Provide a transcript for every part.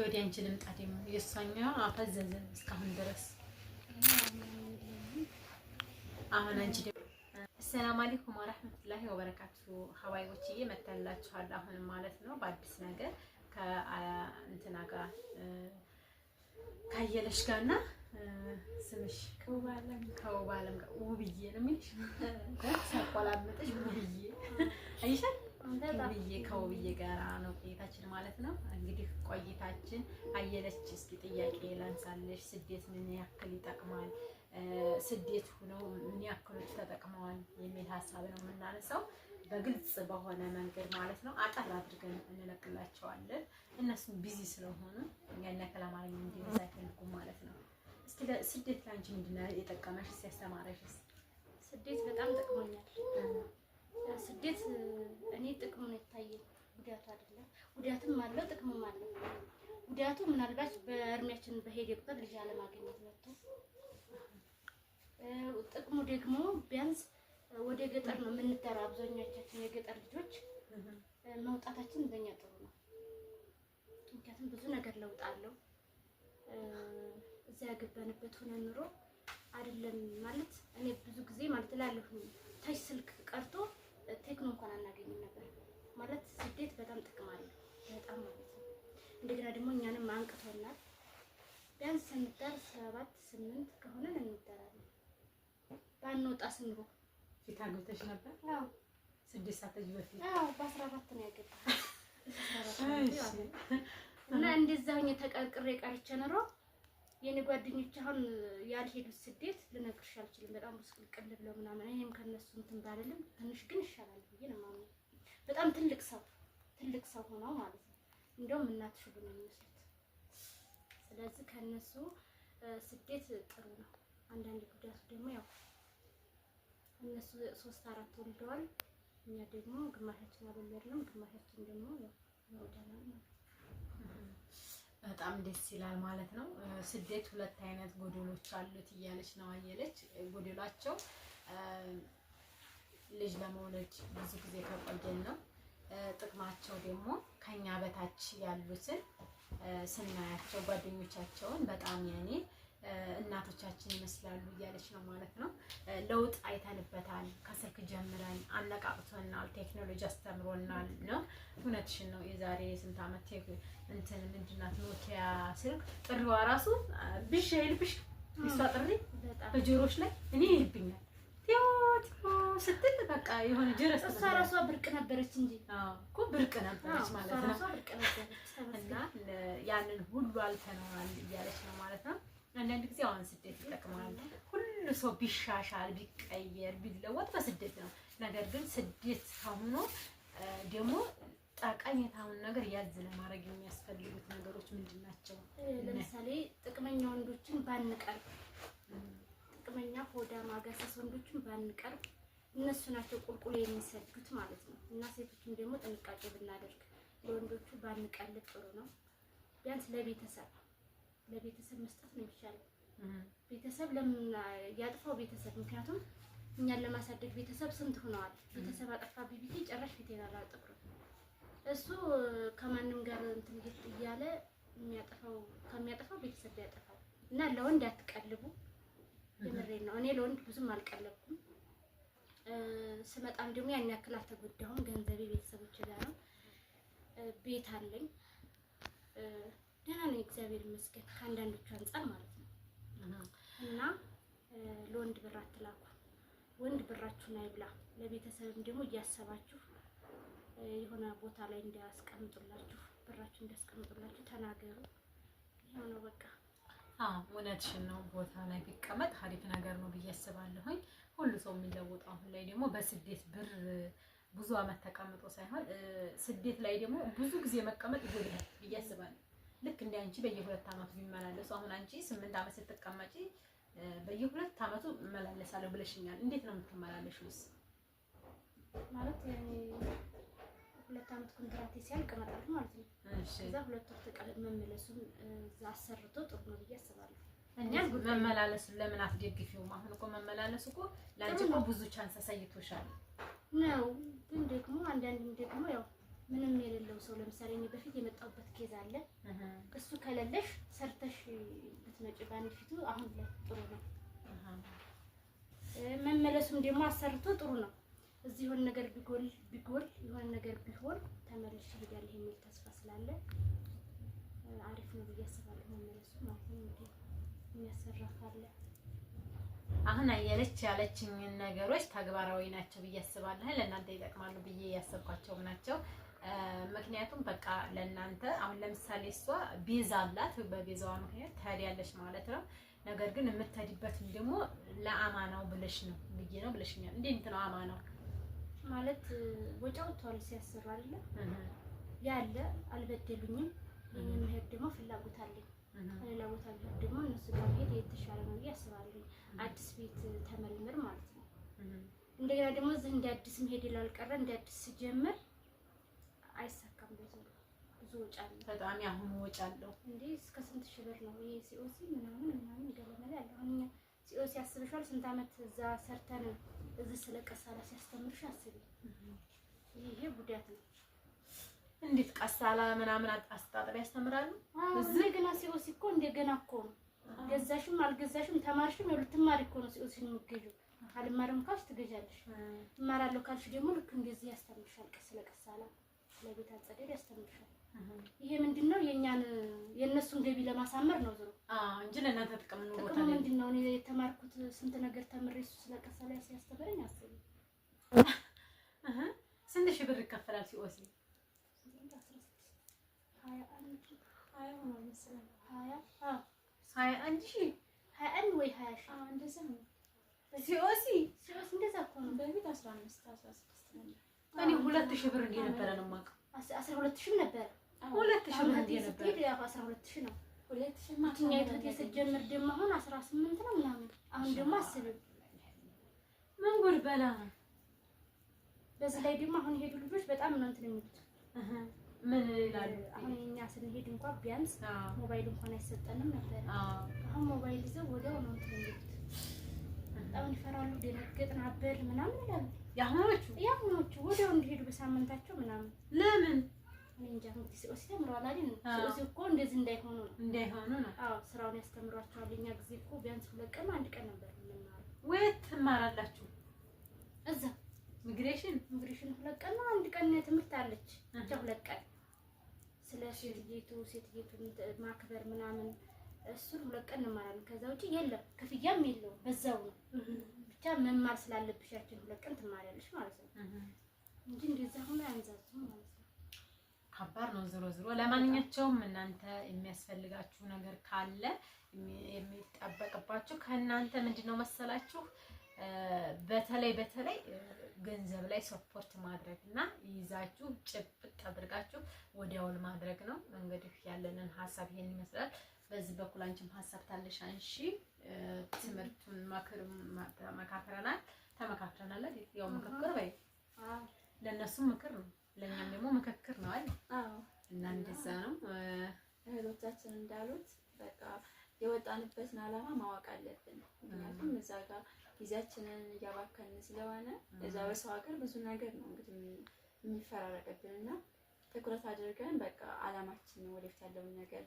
ወዲያ አንቺ ልምጣ ደግሞ የእሷኛው አፈዘዘ እስካሁን ድረስ። አሁን አንቺ ደግሞ አሰላሙ አለይኩም ወራህመቱላሂ ወበረካቱ ሀዋይዎችዬ መተላችኋል። አሁን ማለት ነው በአዲስ ነገር ከእንትና ጋር ካየለሽ ጋርና ስምሽ ከውባለም ጋር ውብዬ ነው የሚልሽ ሳቆላመጥሽ ውብዬ አይሻል ውብዬ ከውብዬ ጋር ነው ቆይታችን ማለት ነው። እንግዲህ ቆይታችን አየለች እስኪ ጥያቄ ላንሳለሽ። ስደት ምን ያክል ይጠቅማል፣ ስደት ሆነው ምን ያክሎች ተጠቅመዋል የሚል ሀሳብ ነው የምናነሳው በግልጽ በሆነ መንገድ ማለት ነው። አጠር አድርገን እንለቅላቸዋለን። እነሱም ቢዚ ስለሆኑ ያን ያክል አማርኛ እንዲበዛ አይፈልጉም ማለት ነው። እስኪ ስደት ላንቺ ምንድነው የጠቀመሽ? ሲያስተማረሽስ? ስደት በጣም ጠቅሞኛል። ስደት እኔ ጥቅሙ ነው የታየኝ፣ ጉዳቱ አይደለም። ጉዳትም አለው ጥቅምም አለው። ጉዳቱ ምናልባት በእድሜያችን በሄደ ቁጥር ልጅ አለማግኘት መጥቶ፣ ጥቅሙ ደግሞ ቢያንስ ወደ ገጠር ነው የምንጠራው። አብዛኛዎቻችን የገጠር ልጆች መውጣታችን እንደኛ ጥሩ ነው። ምክንያቱም ብዙ ነገር ለውጥ አለው። እዚያ ያገባንበት ሆነ ኑሮ አይደለም ማለት እኔ ብዙ ጊዜ ማለት እላለሁ ታች ስልክ ቀርቶ ቴክኖ እንኳን አናገኝም ነበር ማለት። ስደት በጣም ጥቅም አለው በጣም ማለት ነው። እንደገና ደግሞ እኛንም አንቅቶናል። ቢያንስ ስንዳር 7 8 ከሆነ እንደራለን። ባንወጣ ስንሮ ፊት አግብተሽ ነበር? አዎ 6 ሰዓት በፊት። አዎ በ14 ነው ያገባሁት። እና እንደዛ ሆኜ ተቀርቅሬ ቀርቼ ኖሮ የኔ ጓደኞች አሁን ያልሄዱት ስደት ልነግርሽ አልችልም። በጣም ብስቅልቅል ብለው ምናምን እኔም ከነሱ እንትን ባልልም ትንሽ ግን ይሻላል ብዬ ነው የማምነው። በጣም ትልቅ ሰው ሆነው ማለት ነው። እንደውም እናትሽ ሁሉ ነው የሚመስሉት። ስለዚህ ከነሱ ስደት ጥሩ ነው። አንዳንድ ጉዳቱ ደግሞ ያው እነሱ 3 4 ወልደዋል። እኛ ደግሞ ግማሻችን አልወለድንም፣ ግማሻችን ደግሞ ያው ወልደናል ማለት ነው። በጣም ደስ ይላል ማለት ነው። ስደት 2 አይነት ጎደሎች አሉት እያለች ነው አየለች። ጎደሏቸው ልጅ ለመውለድ ብዙ ጊዜ ከቆየን ነው። ጥቅማቸው ደግሞ ከኛ በታች ያሉትን ስናያቸው ጓደኞቻቸውን በጣም ያኔ እናቶቻችን ይመስላሉ እያለች ነው ማለት ነው። ለውጥ አይተንበታል። ከስልክ ጀምረን አነቃቅቶናል። ቴክኖሎጂ አስተምሮናል ነው። እውነትሽን ነው። የዛሬ ስንት ዓመት እንትን ምንድናት ኖኪያ ስልክ ጥሪዋ ራሱ ብሽ አይልብሽ እሷ ጥሪ በጆሮሽ ላይ እኔ ይልብኛል ስትል በቃ የሆነ ጀረስ እሷ ራሷ ብርቅ ነበረች እንጂ እኮ ብርቅ ነበረች ማለት ነው። እና ያንን ሁሉ አልፈነዋል እያለች ነው ማለት ነው። አንዳንድ ጊዜ አሁን ስደት ይጠቅማል። ሁሉ ሰው ቢሻሻል ቢቀየር ቢለወጥ በስደት ነው። ነገር ግን ስደት ሆኖ ደግሞ ጠቀሜታውን ነገር ያዝ ለማድረግ የሚያስፈልጉት ነገሮች ምንድን ናቸው? ለምሳሌ ጥቅመኛ ወንዶችን ባንቀርብ፣ ጥቅመኛ ሆዳ ማጋሰስ ወንዶችን ባንቀርብ፣ እነሱ ናቸው ቁልቁል የሚሰዱት ማለት ነው። እና ሴቶችም ደግሞ ጥንቃቄ ብናደርግ ለወንዶቹ ባንቀልብ ጥሩ ነው። ቢያንስ ለቤተሰብ መስጠት ነው የሚሻለው። ቤተሰብ ለምን ያጥፋው ቤተሰብ? ምክንያቱም እኛን ለማሳደግ ቤተሰብ ስንት ሆነዋል። ቤተሰብ አጠፋ ቢቢቲ ጨራሽ ፊቴን አላጠቁርም። እሱ ከማንም ጋር እንትን እያለ ከሚያጠፋው ቤተሰብ ያጠፋው። እና ለወንድ አትቀልቡ። የምሬን ነው። እኔ ለወንድ ብዙም አልቀለብኩም። ስመጣም ደግሞ ያን ያክል አልተጎዳሁም። ገንዘቤ ቤተሰቦች ጋር ነው። ቤት አለኝ። ደህና ነኝ እግዚአብሔር ይመስገን፣ ከአንዳንዶቹ አንፃር ማለት ነው። እና ለወንድ ብር አትላኩ። ወንድ ብራችሁን አይብላ። ለቤተሰብም ደግሞ እያሰባችሁ የሆነ ቦታ ላይ እንዲያስቀምጡላችሁ፣ ብራችሁ እንዲያስቀምጡላችሁ ተናገሩ። ይሄው ነው በቃ። እውነትሽን ነው። ቦታ ላይ ቢቀመጥ አሪፍ ነገር ነው ብዬ አስባለሁኝ። ሁሉ ሰው የሚለወጠው አሁን ላይ ደግሞ በስደት ብር ብዙ አመት ተቀምጦ ሳይሆን ስደት ላይ ደግሞ ብዙ ጊዜ መቀመጥ ይጎዳል ብዬ አስባለሁ። ልክ እንደ አንቺ በየ2 አመቱ ቢመላለሱ፣ አሁን አንቺ 8 አመት ስትቀመጪ በየ2 አመቱ እመላለሳለሁ ብለሽኛል። እንዴት ነው የምትመላለሺውስ? ማለት ያኔ 2 አመት ኮንትራቴ ሲያልቅ እመጣለሁ ማለት ነው። እሺ ከዛ 2 ወር ተቀበል መመለሱን እዛ አሰርቶ ጥሩ ነው ብዬ አስባለሁ። እኛም መመላለሱን ለምን አትደግፊውም? አሁን እኮ መመላለሱ እኮ ላንቺ እኮ ብዙ ቻንስ አሳይቶሻል ነው። ግን ደግሞ አንዳንዴም ደግሞ ያው ምንም የሌለው ሰው ለምሳሌ እኔ በፊት የመጣሁበት ኬዝ አለ። እሱ ከሌለሽ ሰርተሽ ብትመጪ በአንድ ፊቱ አሁን ላይ ጥሩ ነው። መመለሱም ደግሞ አሰርቶ ጥሩ ነው። እዚህ የሆነ ነገር ቢጎል የሆነ ነገር ቢሆን ተመልሼ እሄዳለሁ የሚል ተስፋ ስላለ አሪፍ ነው ብዬ አስባለሁ። መመለሱ ማለት ነው እንግዲህ የሚያሰራ ካለ አሁን አየለች ያለችኝ ነገሮች ተግባራዊ ናቸው ብዬ አስባለሁ። ለእናንተ ይጠቅማሉ ብዬ ያሰብኳቸው ናቸው። ምክንያቱም በቃ ለእናንተ አሁን ለምሳሌ እሷ ቤዛ አላት፣ በቤዛዋ ምክንያት ትሄዳለች ማለት ነው። ነገር ግን የምትሄድበትም ደግሞ ለአማናው ብለሽ ነው ብዬ ነው ብለሽኛል። እንዴት ነው አማናው ማለት? ወጫው ተዋል ሲያሰራ አይደለ ያለ አልበደሉኝም። የኔ መሄድ ደግሞ ፍላጎት አለኝ። ሌላ ቦታ ቢሄድ ደግሞ እነሱ ጋር ሄድ የተሻለ ነው ብዬ አስባለሁ። አዲስ ቤት ተመልምር ማለት ነው። እንደገና ደግሞ እዚህ እንደ አዲስ መሄድ ላልቀረ እንደ አዲስ ሲጀምር አይሳካም። ብዙ ወጪ አለ። በጣም ያሁን ወጪ አለው እንዴ! እስከ ስንት ሺህ ብር ነው ይሄ ሲኦሲ ምናምን ገለመለ ያለው። አሁን ሲኦሲ ያስብሻል። ስንት አመት እዛ ሰርተን እዚህ ስለቀሳላ ሲያስተምርሽ አስቢ። ይሄ ጉዳት ነው። እንዴት ቀሳላ ምናምን አስጣጥራ ያስተምራሉ? እዚህ ገና ሲኦሲ እኮ እንደገና እኮ ነው። ገዛሽም አልገዛሽም ተማርሽም ልትማሪ እኮ ነው ሲኦሲ ነው የምትገዢው። አልማርም ካልሽ ትገዣለሽ። እማራለሁ ካልሽ ደግሞ ልክ እንደዚህ ያስተምርሻል። ስለቀሳላ ለቤት አጸደድ ያስተምርሻል። ይሄ ምንድነው? የነሱን ገቢ ለማሳመር ነው ዝሮ እንጂ ለእናንተ ጥቅም ነው። ቦታ ምንድነው? እኔ የተማርኩት ስንት ነገር ተምሬ እሱ ስለቀሳላ ሲያስተምረኝ አስቢ። ስንት ሺህ ብር ይከፈላል ሲኦሲ? 21 ሺህ 21 ወይ 20 ሺህ እንደዛ ነው። ሲኦሲ እንደዛ እኮ ነው። በፊት 15 16 ነበር። እኔ 2000 ብር እንደነበረ ነው የማውቀው። 12000 ነበር። 2000 ብር እንደነበረ ያው 12000 ነው። 2000 ማትኛይት የተጀመረ ደግሞ አሁን 18 ነው ምናምን። አሁን ደግሞ አስብ ምን ጉድ በላ። በዚህ ላይ ደግሞ አሁን የሄዱ ልጆች በጣም ነው እንትን የሚሉት። ምን ይላሉ? አሁን እኛ ስንሄድ እንኳን ቢያንስ ሞባይል እንኳን አይሰጠንም ነበር። አሁን ሞባይል ይዘው ወዲያው ነው እንትን የሚሉት። በጣም ይፈራሉ። ደነገጥን አበል ምናምን ይላሉ። ያሁኖቹ ወዲያው እንዲሄዱ በሳምንታቸው ምናምን። ለምን እኔ እንጃ። እንግዲህ ሲኦሲ ተምረዋል አይደል? ሲኦሲ እኮ እንደዚህ እንዳይሆኑ ነው። አዎ ስራውን ያስተምሯቸዋል። እኛ ጊዜ እኮ ቢያንስ 2 ቀን 1 ቀን ነበር የምንማረው። ወይት ትማራላችሁ? እዛ ኢሚግሬሽን 2 ቀን ነው 1 ቀን ትምህርት አለች። ብቻ 2 ቀን ስለ ሴትየቱን ማክበር ምናምን እሱን 2 ቀን እንማራለን። ከዛ ውጪ የለም፣ ክፍያም የለውም። በዛው ነው ብቻ መማር ስላለብሽ ያችን 2 ቀን ትማሪያለሽ ማለት ነው እንጂ እንደዛ ሆነ አንዛዝም ማለት ነው። ከባድ ነው ዝሮ ዝሮ። ለማንኛቸውም እናንተ የሚያስፈልጋችሁ ነገር ካለ የሚጠበቅባችሁ ከእናንተ ምንድነው መሰላችሁ? በተለይ ገንዘብ ላይ ሰፖርት ማድረግ እና ይዛችሁ ጭብጥ አድርጋችሁ ወዲያውል ማድረግ ነው። እንግዲህ ያለንን ሀሳብ ይሄን ይመስላል። በዚህ በኩል አንቺም ሀሳብ ታለሽ አንሺ። ትምህርቱን ተመካክረናል። ያው ምክክር በይ ለነሱም ምክር ነው፣ ለኛም ደግሞ ምክክር ነው አይደል? እና እንደዛ ነው። እህቶቻችን እንዳሉት በቃ የወጣንበትን ዓላማ ማወቅ አለብን። ምክንያቱም እዛ ጋር ጊዜያችንን እያባከንን ስለሆነ እዛ በሰው ሀገር ብዙ ነገር ነው እንግዲህ የሚፈራረቅብንና ትኩረት አድርገን በቃ ዓላማችንን ወደፊት ያለውን ነገር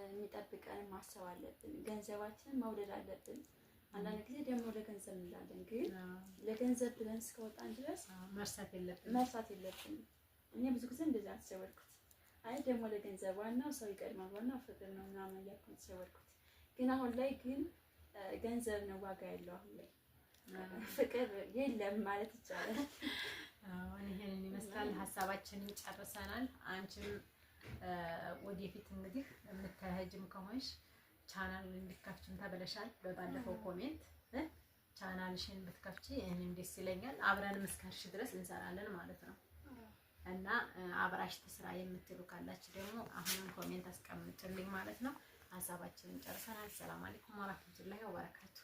የሚጠብቀን ማሰብ አለብን። ገንዘባችንን መውደድ አለብን። አንዳንድ ጊዜ ደግሞ ለገንዘብ እንላለን፣ ግን ለገንዘብ ብለን እስከወጣን ድረስ መርሳት የለብንም። እኔ ብዙ ጊዜ እንደዛ ተሰወርኩት። አይ ደግሞ ለገንዘብ ዋናው ሰው ይቀድማል፣ ዋናው ፍቅር ነው ምናምን እያልኩ ተሰወርኩት። ግን አሁን ላይ ግን ገንዘብ ነው ዋጋ ያለው። አሁን ላይ ፍቅር የለም ማለት ይቻላል። ይሄንን ይመስላል። ሀሳባችንን ጨርሰናል። አንቺም ወደፊት እንግዲህ የምትሄጂም ከሆንሽ ቻናሉን እንድትከፍቺም ተብለሻል። በባለፈው ኮሜንት ቻናልሽን ብትከፍቺ እኔም ደስ ይለኛል። አብረንም እስከርሽ ድረስ እንሰራለን ማለት ነው። እና አብራሽ ትስራ የምትሉ ካላችሁ ደግሞ አሁንም ኮሜንት አስቀምጡልኝ ማለት ነው። ሀሳባችንን ጨርሰናል። ሰላም አለይኩም ወራህመቱላሂ ወበረካቱ።